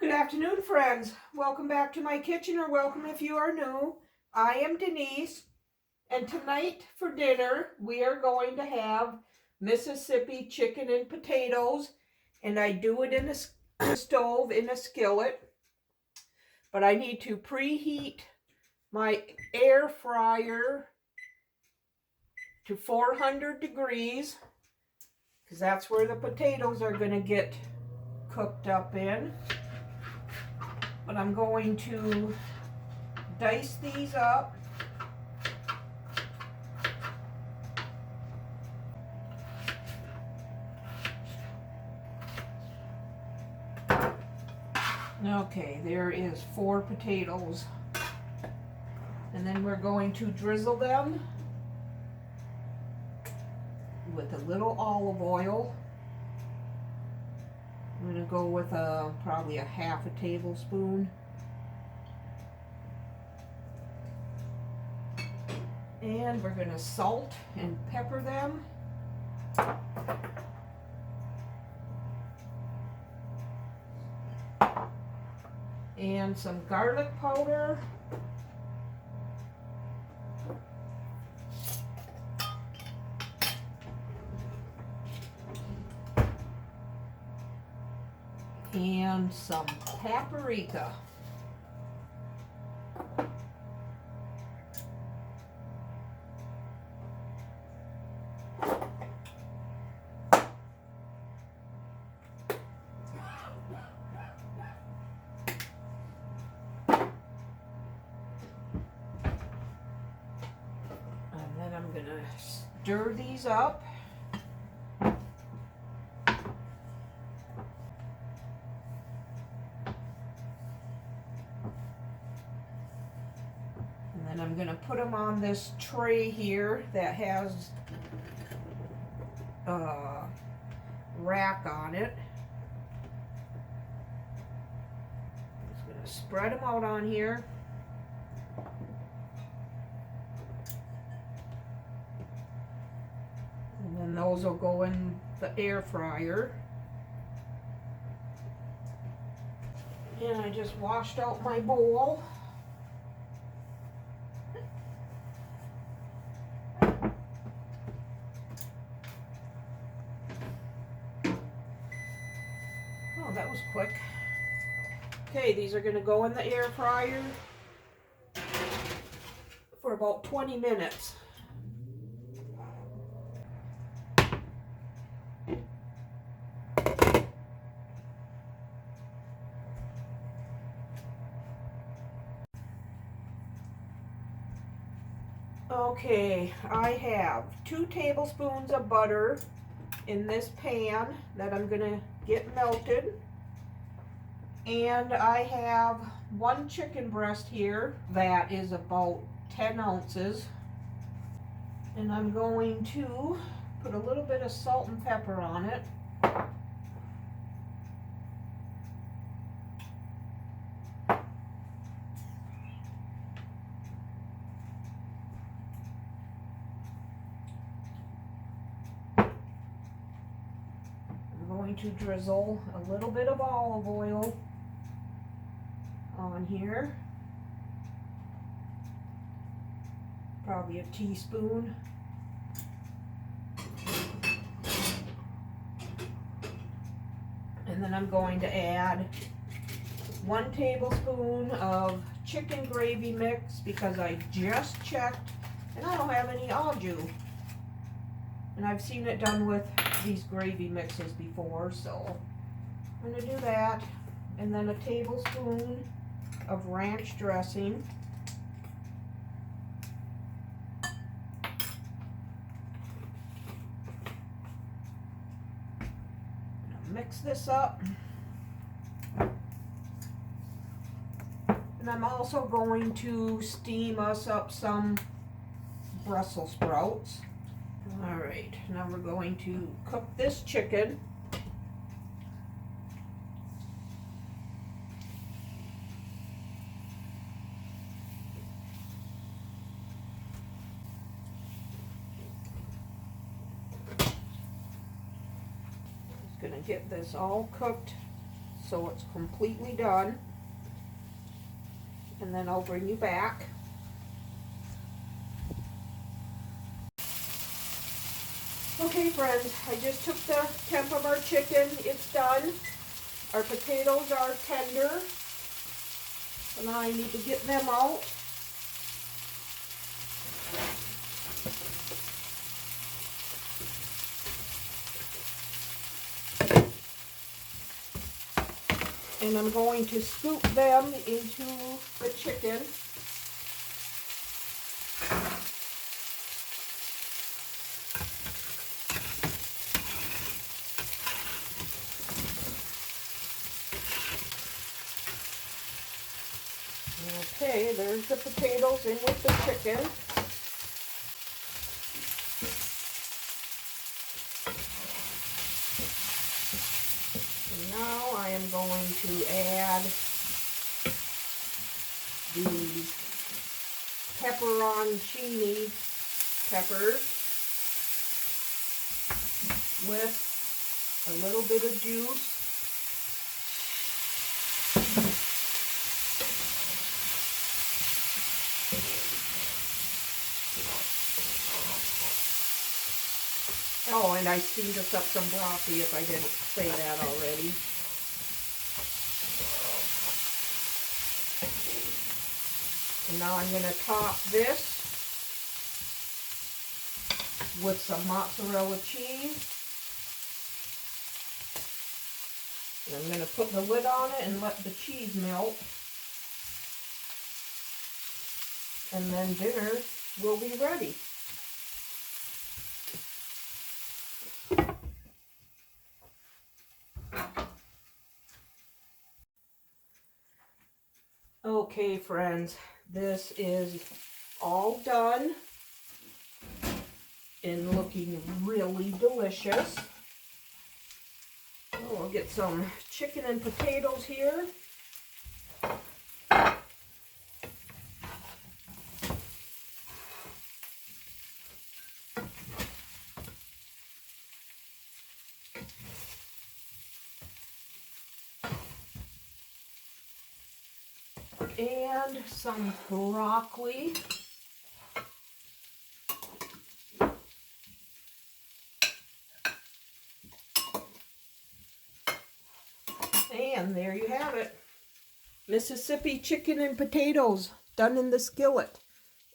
Good afternoon, friends. Welcome back to my kitchen, or welcome if you are new. I am Denise, and tonight for dinner we are going to have Mississippi chicken and potatoes, and I do it in a stove in a skillet. But I need to preheat my air fryer to 400 degrees because that's where the potatoes are going to get cooked up in. But I'm going to dice these up. Okay, there is 4 potatoes. And then we're going to drizzle them with a little olive oil. I'm going to go with probably a half a tablespoon. And we're going to salt and pepper them. And some garlic powder. And some paprika. And then I'm gonna stir these up. And I'm going to put them on this tray here that has a rack on it. I'm just going to spread them out on here. And then those will go in the air fryer. And I just washed out my bowl. Oh, that was quick. Okay, these are going to go in the air fryer for about 20 minutes. Okay, I have 2 tablespoons of butter in this pan that I'm going to get melted. And I have 1 chicken breast here that is about 10 ounces. And I'm going to put a little bit of salt and pepper on it. I'm going to drizzle a little bit of olive oil on here. Probably a teaspoon. And then I'm going to add 1 tablespoon of chicken gravy mix because I just checked and I don't have any au jus. And I've seen it done with these gravy mixes before, so I'm going to do that. And then a tablespoon of ranch dressing. Mix this up. And I'm also going to steam us up some Brussels sprouts. All right, now we're going to cook this chicken. Just gonna get this all cooked so it's completely done. And then I'll bring you back. Okay friends, I just took the temp of our chicken. It's done. Our potatoes are tender. So now I need to get them out. And I'm going to scoop them into the chicken. Okay, there's the potatoes in with the chicken. And now I am going to add these pepperoncini peppers with a little bit of juice. Oh, and I steamed us up some broccoli if I didn't say that already. And now I'm going to top this with some mozzarella cheese. And I'm going to put the lid on it and let the cheese melt. And then dinner will be ready. Okay friends, this is all done and looking really delicious. Oh, we'll get some chicken and potatoes here. And some broccoli. And there you have it. Mississippi chicken and potatoes done in the skillet.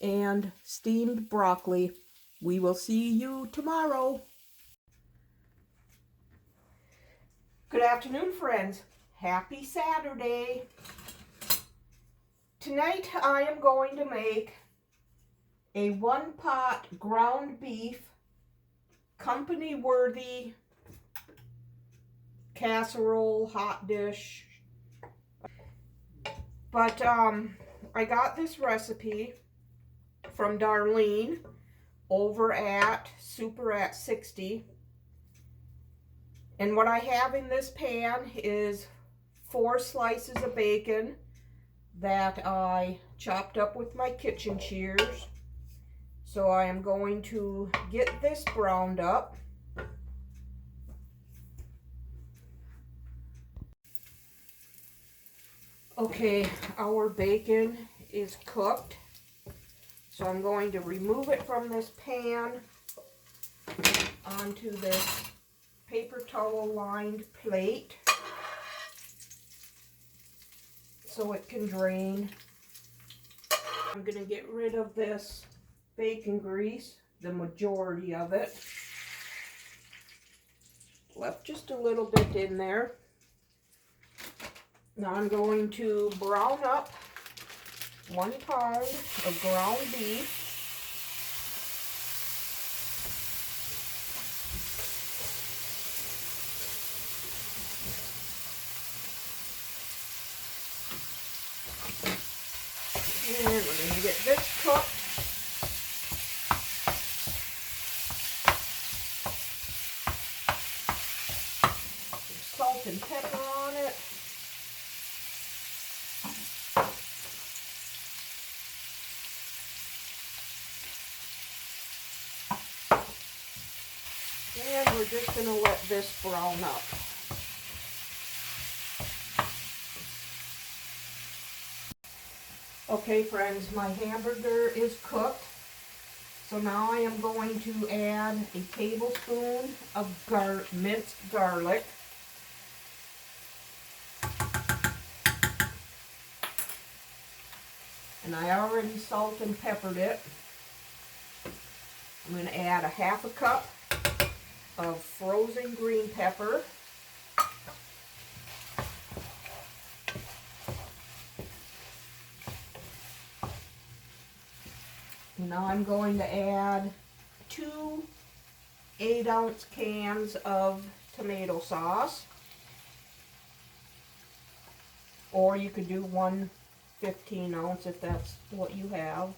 And steamed broccoli. We will see you tomorrow. Good afternoon, friends. Happy Saturday. Tonight I am going to make a one-pot ground beef, company-worthy casserole, hot dish. But I got this recipe from Darlene over at Super at 60. And what I have in this pan is 4 slices of bacon that I chopped up with my kitchen shears. So I am going to get this browned up. Okay, our bacon is cooked. So I'm going to remove it from this pan onto this paper towel lined plate so it can drain. I'm going to get rid of this bacon grease, the majority of it. Left just a little bit in there. Now I'm going to brown up 1 pound of ground beef. And we're going to get this cooked. Some salt and pepper on it. And we're just going to let this brown up. Okay friends, my hamburger is cooked. So now I am going to add a tablespoon of minced garlic. And I already salt and peppered it. I'm going to add a half a cup of frozen green pepper. Now I'm going to add 2 8-ounce cans of tomato sauce. Or you could do 1 15-ounce if that's what you have.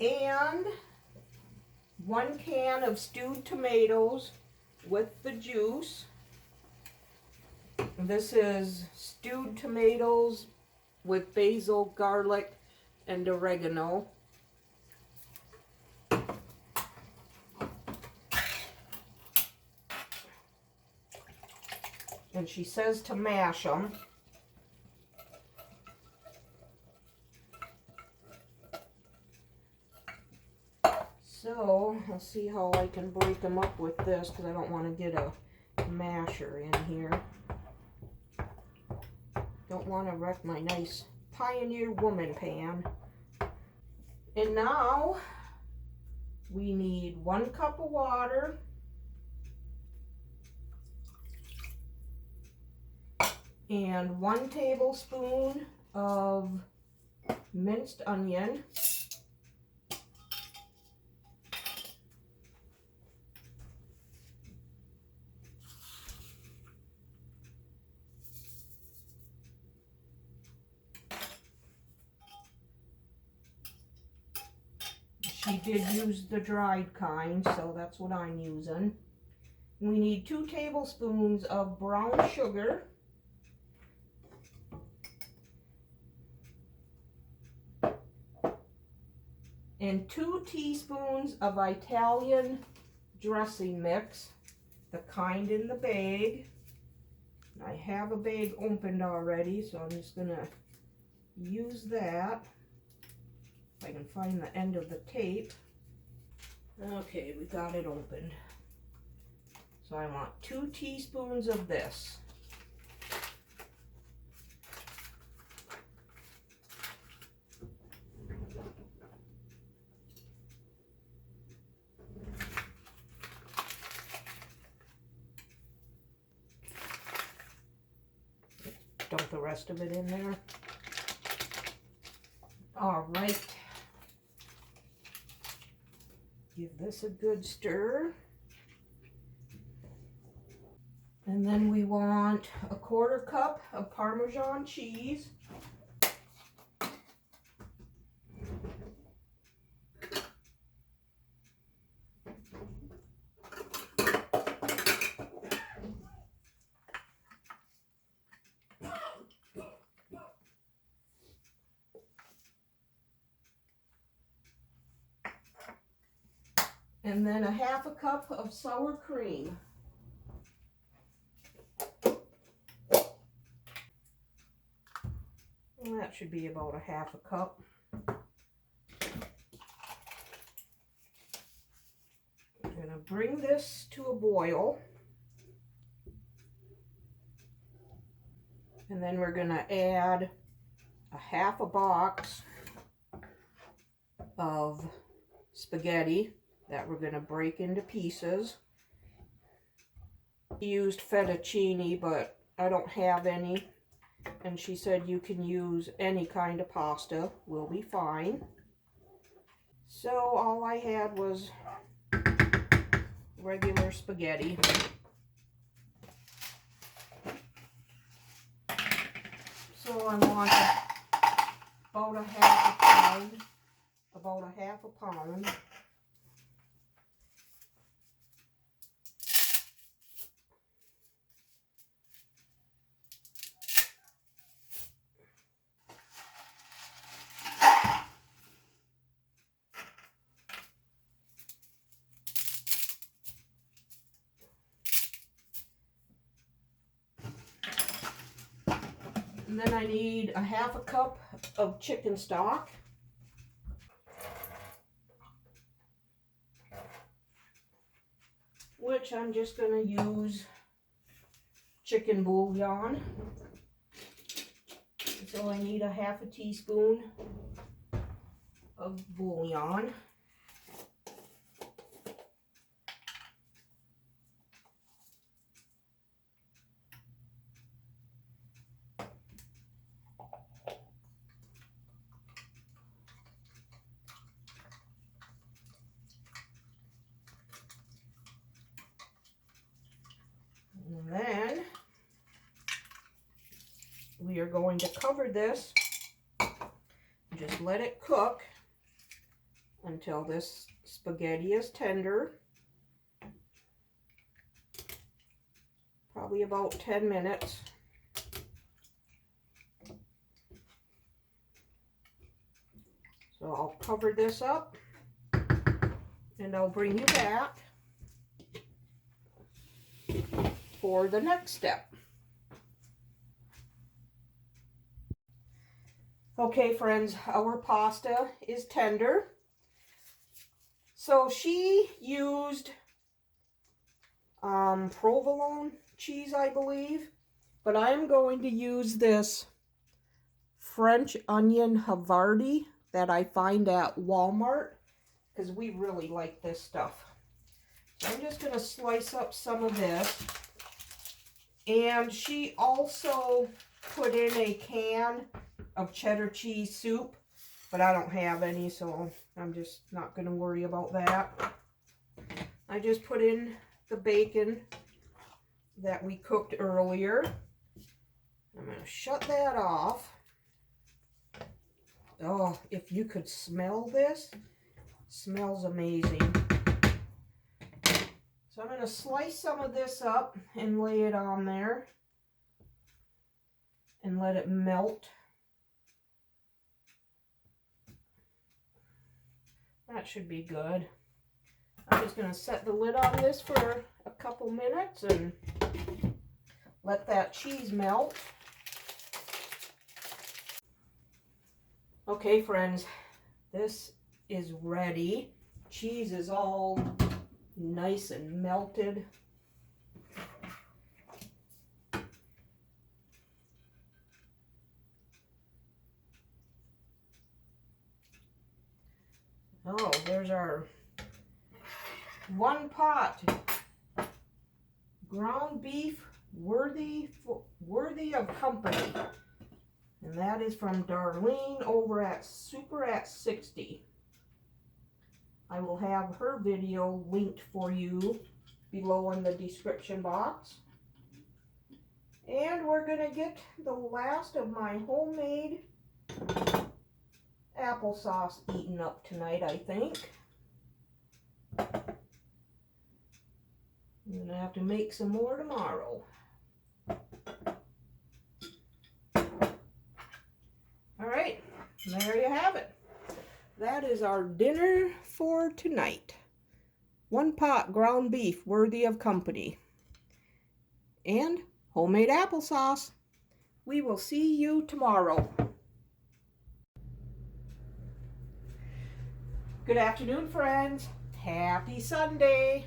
And 1 can of stewed tomatoes with the juice. This is stewed tomatoes with basil, garlic, and oregano. And she says to mash them. So, I'll see how I can break them up with this because I don't want to get a masher in here. Don't want to wreck my nice Pioneer Woman pan. And now, we need 1 cup of water. And 1 tablespoon of minced onion. She did use the dried kind, so that's what I'm using. We need 2 tablespoons of brown sugar. And 2 teaspoons of Italian dressing mix, the kind in the bag. I have a bag opened already, so I'm just going to use that. If I can find the end of the tape. Okay, we got it opened. So I want 2 teaspoons of this. Dump the rest of it in there. All right. Give this a good stir. And then we want a 1/4 cup of Parmesan cheese. And then a 1/2 cup of sour cream. And that should be about a 1/2 cup. I'm going to bring this to a boil. And then we're going to add a 1/2 box of spaghetti that we're going to break into pieces. She used fettuccine, but I don't have any. And she said you can use any kind of pasta, will be fine. So all I had was regular spaghetti. So I want about a 1/2 pound, about a 1/2 pound. And then I need a 1/2 cup of chicken stock. Which I'm just going to use chicken bouillon. So I need a 1/2 teaspoon of bouillon. And then we are going to cover this, just let it cook until this spaghetti is tender. Probably about 10 minutes. So I'll cover this up and I'll bring you back for the next step. Okay, friends, our pasta is tender. So she used provolone cheese, I believe, but I'm going to use this French onion Havarti that I find at Walmart because we really like this stuff. So I'm just going to slice up some of this. And she also put in a can of cheddar cheese soup, but I don't have any, so I'm just not going to worry about that. I just put in the bacon that we cooked earlier. I'm going to shut that off. Oh, if you could smell this, it smells amazing. So I'm going to slice some of this up and lay it on there and let it melt. That should be good. I'm just going to set the lid on this for a couple minutes and let that cheese melt. Okay, friends, this is ready. Cheese is all nice and melted. Oh, there's our 1 pot ground beef worthy of company. And that is from Darlene over at Super at 60. I will have her video linked for you below in the description box. And we're going to get the last of my homemade applesauce eaten up tonight, I think. I'm going to have to make some more tomorrow. All right, there you have it. That is our dinner for tonight. 1 pot ground beef worthy of company. And homemade applesauce. We will see you tomorrow. Good afternoon, friends. Happy Sunday.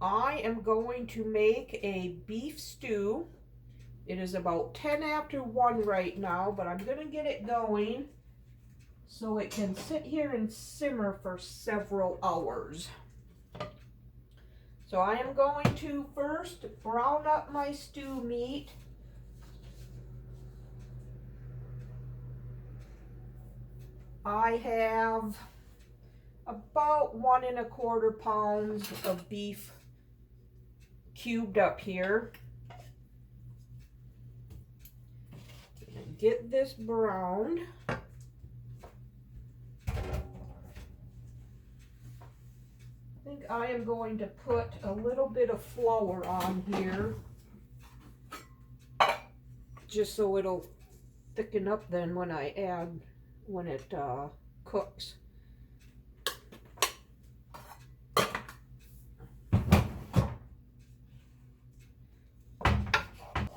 I am going to make a beef stew. It is about 10 after 1 right now, but I'm going to get it going so it can sit here and simmer for several hours. So I am going to first brown up my stew meat. I have about 1 1/4 pounds of beef cubed up here. Get this browned. I think I am going to put a little bit of flour on here just so it'll thicken up then when it cooks.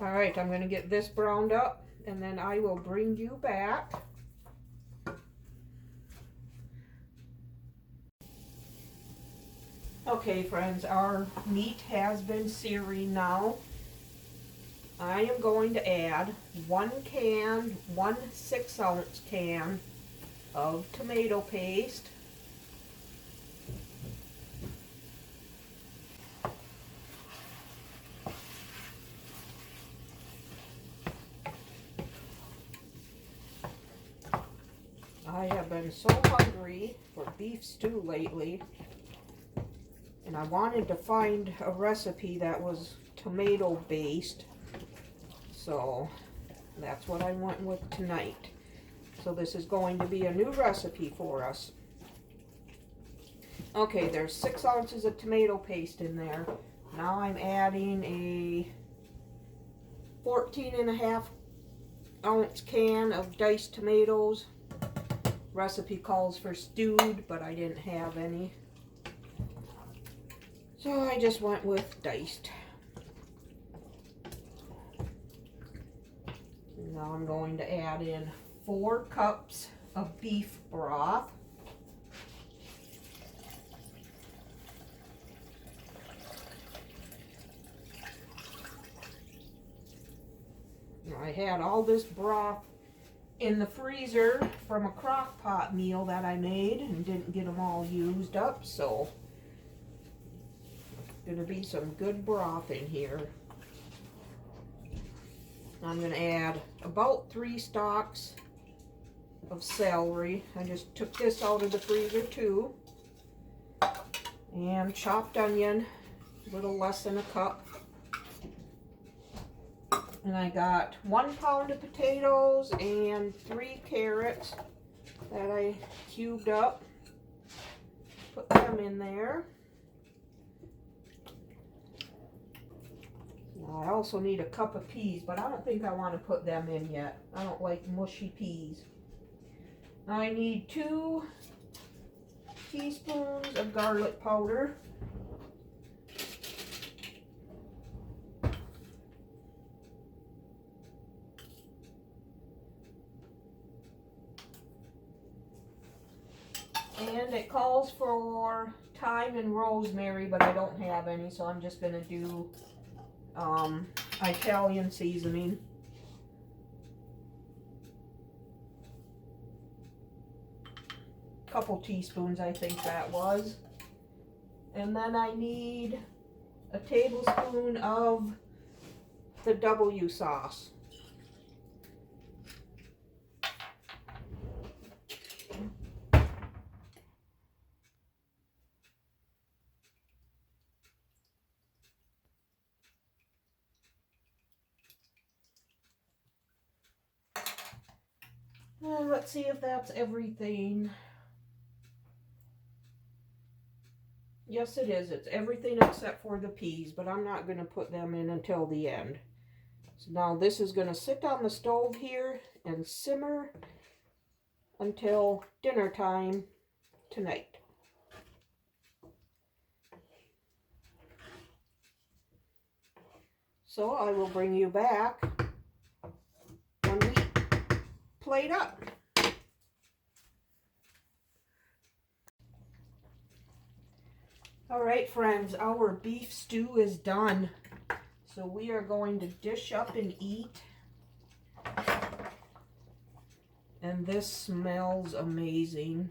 All right, I'm going to get this browned up and then I will bring you back. Okay, friends, our meat has been searing now. I am going to add 1 6-ounce can of tomato paste. I have been so hungry for beef stew lately, and I wanted to find a recipe that was tomato based, so that's what I went with tonight. So this is going to be a new recipe for us. Okay, there's 6 ounces of tomato paste in there. Now I'm adding a 14.5-ounce can of diced tomatoes. Recipe calls for stewed, but I didn't have any, so I just went with diced. Now I'm going to add in 4 cups of beef broth. I had all this broth in the freezer from a crock pot meal that I made and didn't get them all used up, so gonna be some good broth in here. I'm gonna add about 3 stalks of celery. I just took this out of the freezer too. And chopped onion, a little less than a cup. And I got 1 pound of potatoes and 3 carrots that I cubed up. Put them in there. Now I also need a cup of peas, but I don't think I want to put them in yet. I don't like mushy peas. I need 2 teaspoons of garlic powder. And it calls for thyme and rosemary, but I don't have any, so I'm just going to do Italian seasoning. Couple teaspoons, I think that was. And then I need a tablespoon of the W sauce. And let's see if that's everything. Yes, it is. It's everything except for the peas, but I'm not going to put them in until the end. So now this is going to sit on the stove here and simmer until dinner time tonight. So I will bring you back when we plate up. All right, friends, our beef stew is done. So we are going to dish up and eat. And this smells amazing.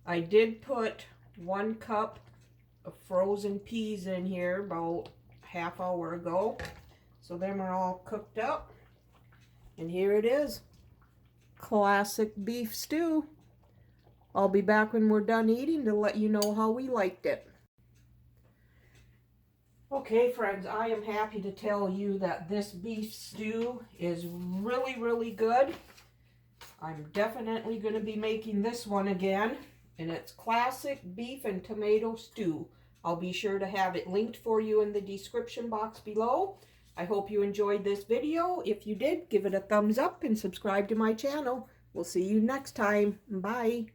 I did put 1 cup of frozen peas in here about half hour ago. So them are all cooked up. And here it is. Classic beef stew. I'll be back when we're done eating to let you know how we liked it. Okay, friends, I am happy to tell you that this beef stew is really, really good. I'm definitely going to be making this one again, and it's classic beef and tomato stew. I'll be sure to have it linked for you in the description box below. I hope you enjoyed this video. If you did, give it a thumbs up and subscribe to my channel. We'll see you next time. Bye.